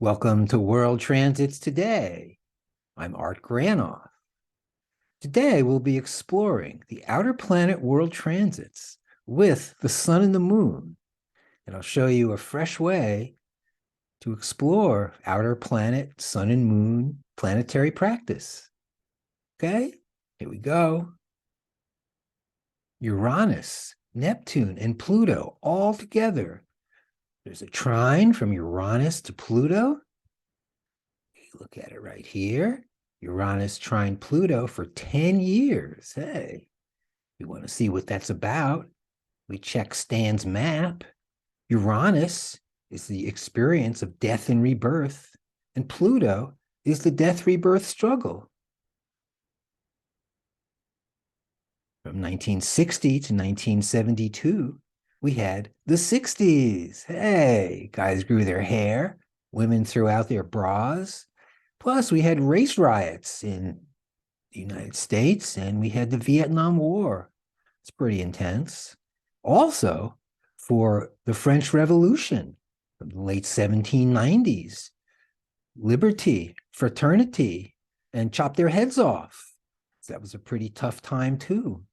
Welcome to World Transits Today. I'm Art Granoff. Today we'll be exploring the outer planet world transits with the sun and the moon, and I'll show you a fresh way to explore outer planet, sun and moon planetary practice. Okay, here we go. Uranus, Neptune, and Pluto all together. There's a trine from Uranus to Pluto. Look at it right here. Uranus trine Pluto for 10 years. Hey, we want to see what that's about. We check Stan's map. Uranus is the experience of death and rebirth, and Pluto is the death-rebirth struggle. From 1960 to 1972, we had the 60s. Hey, guys grew their hair, women threw out their bras. Plus, we had race riots in the United States, and we had the Vietnam War. It's pretty intense. Also, for the French Revolution from the late 1790s, liberty, fraternity, and chop their heads off. So that was a pretty tough time, too.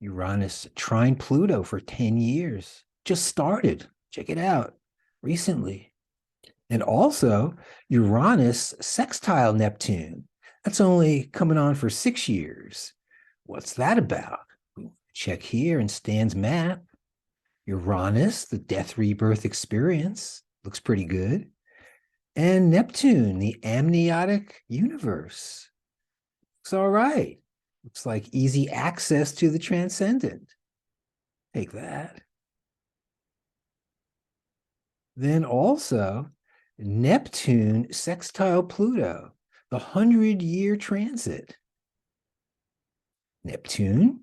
Uranus trine Pluto for 10 years. Just started. Check it out recently. And also Uranus sextile Neptune. That's only coming on for 6 years. What's that about? Check here in Stan's map. Uranus, the death rebirth experience, looks pretty good. And Neptune, the amniotic universe. Looks all right. Looks like easy access to the transcendent. Take that. Then also Neptune sextile Pluto, the 100-year transit. Neptune,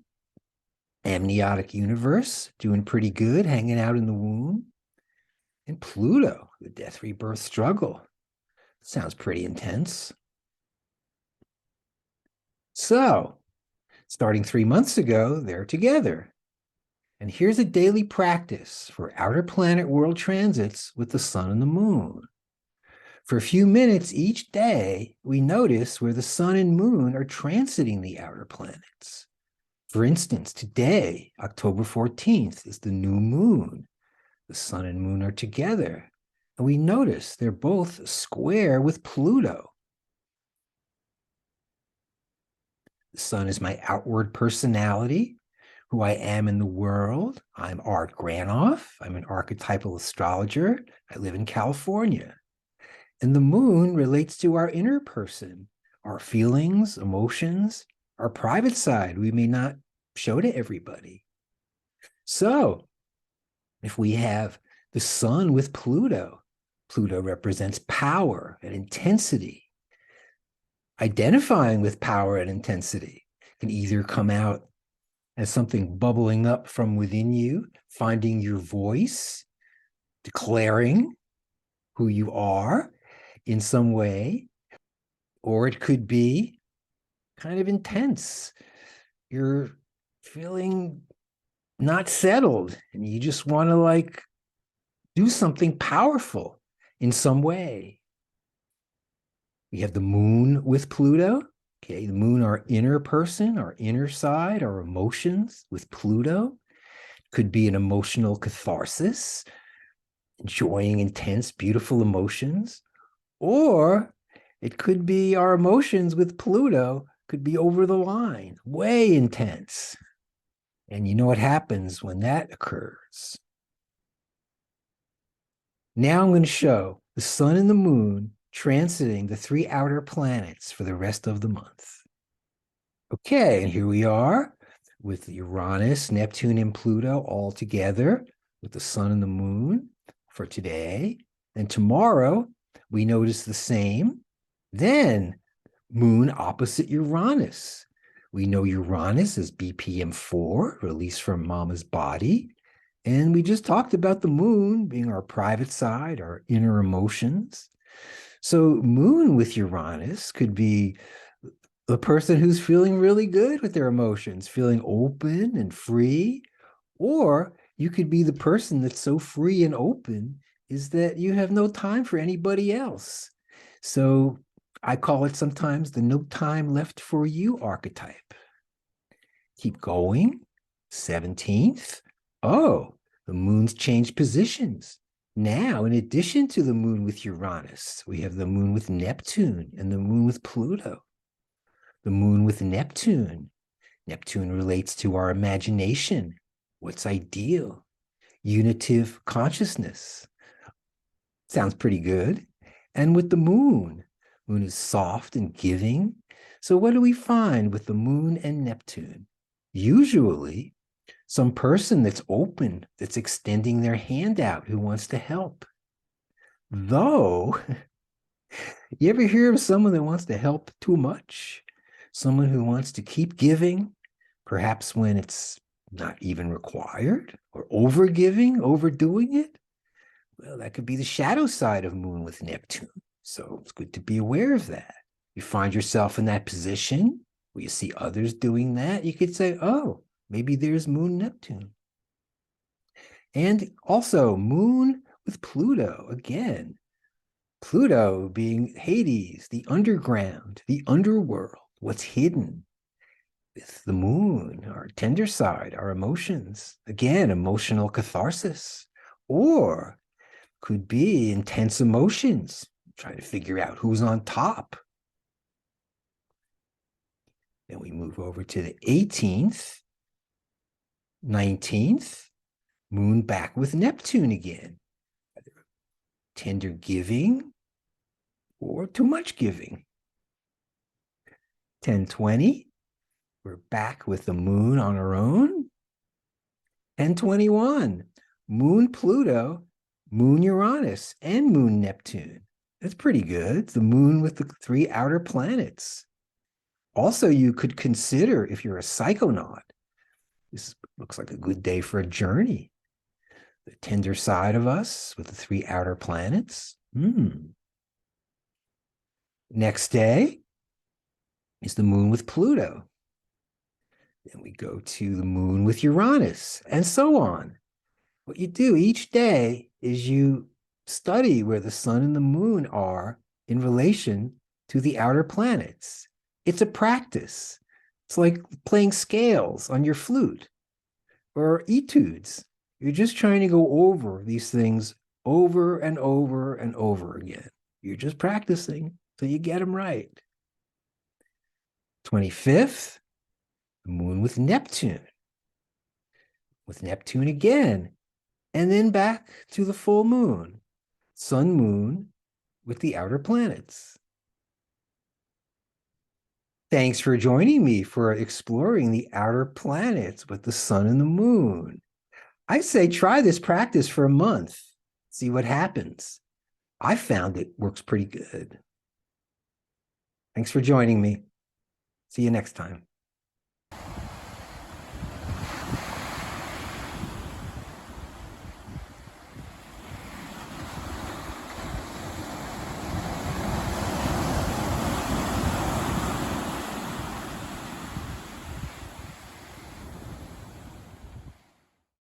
amniotic universe, doing pretty good, hanging out in the womb. And Pluto, the death rebirth struggle. Sounds pretty intense. So, starting 3 months ago, they're together. And here's a daily practice for outer planet world transits with the sun and the moon. For a few minutes each day, we notice where the sun and moon are transiting the outer planets. For instance, today, October 14th, is the new moon. The sun and moon are together, and we notice they're both square with Pluto. The sun is my outward personality, who I am in the world. I'm Art Granoff. I'm an archetypal astrologer. I live in California. And the moon relates to our inner person, our feelings, emotions, our private side we may not show to everybody. So if we have the sun with Pluto, Pluto represents power and intensity. Identifying with power and intensity can either come out as something bubbling up from within you, finding your voice, declaring who you are in some way, or it could be kind of intense. You're feeling not settled and you just want to do something powerful in some way. We have the moon with Pluto. Okay, the moon, our inner person, our inner side, our emotions with Pluto. Could be an emotional catharsis, enjoying intense, beautiful emotions. Or it could be our emotions with Pluto could be over the line, way intense. And you know what happens when that occurs. Now I'm going to show the sun and the moon transiting the 3 outer planets for the rest of the month. Okay, and here we are with Uranus, Neptune, and Pluto all together with the sun and the moon for today. And tomorrow, we notice the same. Then, moon opposite Uranus. We know Uranus is BPM4, released from mama's body. And we just talked about the moon being our private side, our inner emotions. So moon with Uranus could be the person who's feeling really good with their emotions, feeling open and free. Or you could be the person that's so free and open is that you have no time for anybody else. So I call it sometimes the no time left for you archetype. Keep going. 17th. Oh, the moon's changed positions. Now, in addition to the moon with Uranus, we have the moon with Neptune and the moon with Pluto. The moon with Neptune. Neptune relates to our imagination, what's ideal, unitive consciousness. Sounds pretty good. And with the moon, moon is soft and giving. So what do we find with the moon and Neptune? Usually, some person that's open, that's extending their hand out, who wants to help. Though, you ever hear of someone that wants to help too much? Someone who wants to keep giving, perhaps when it's not even required, or over giving, overdoing it? Well, that could be the shadow side of moon with Neptune. So it's good to be aware of that. You find yourself in that position where you see others doing that, you could say, oh, maybe there's moon Neptune. And also moon with Pluto again. Pluto being Hades, the underground, the underworld, what's hidden. With the moon, our tender side, our emotions. Again, emotional catharsis. Or could be intense emotions, trying to figure out who's on top. Then we move over to the 18th, 19th, moon back with Neptune again. Tender giving or too much giving. 1020, we're back with the moon on our own. 1021, moon Pluto, moon Uranus, and moon Neptune. That's pretty good. It's the moon with the 3 outer planets. Also, you could consider, if you're a psychonaut, this looks like a good day for a journey. The tender side of us with the 3 outer planets. Next day is the moon with Pluto. Then we go to the moon with Uranus, and so on. What you do each day is you study where the sun and the moon are in relation to the outer planets. It's a practice. It's like playing scales on your flute or etudes. You're just trying to go over these things over and over and over again. You're just practicing till you get them right. 25th, the moon with Neptune. With Neptune again. And then back to the full moon. Sun, moon with the outer planets. Thanks for joining me for exploring the outer planets with the sun and the moon. I say try this practice for a month. See what happens. I found it works pretty good. Thanks for joining me. See you next time.